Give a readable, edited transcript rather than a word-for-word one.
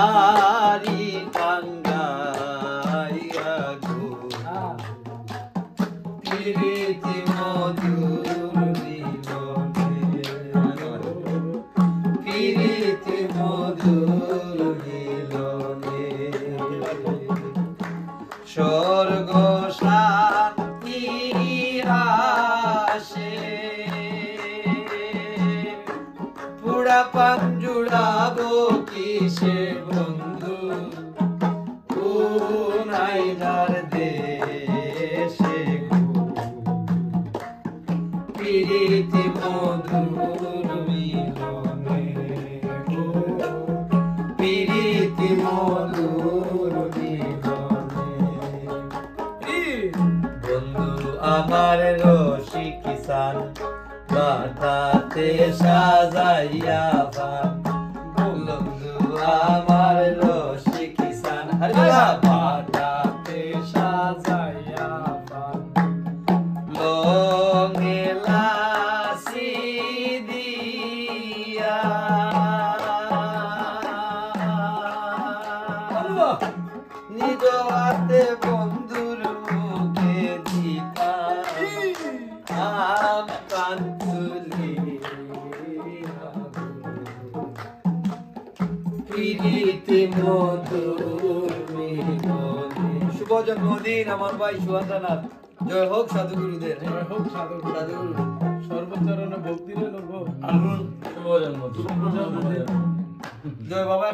নারী টাঙ্গাইয়া গো প্রীতি মধুর মিলনে প্রীতি মধুর মিলনে স্বর্গ শান্তি আসে পুরা পান জুড়াবো কিসে বন্ধু কোন আইনার দেশে প্রীতি মধুর মিলনে প্রীতি মধুর মিলনে বন্ধু আমার রসিক কিষান বাটাতে সাজাইয়া পান বন্ধু আমার রসিক কিষান বাটাতে সাজাইয়া পান লঙে লাসি দিয়া নিজ হাতে বন্ধুর মুখে দিতা আম কান্তুলি প্রীতি মধুর মিলনে। শুভ জন্মদিন আমার ভাই সুহাসানাথ। জয় হোক সাধুগুরুদের। জয় হোক সাধুগুরু। সর্বচরণে ভক্তি রইল গো। শুভ জন্মদিন। জয় বাবা।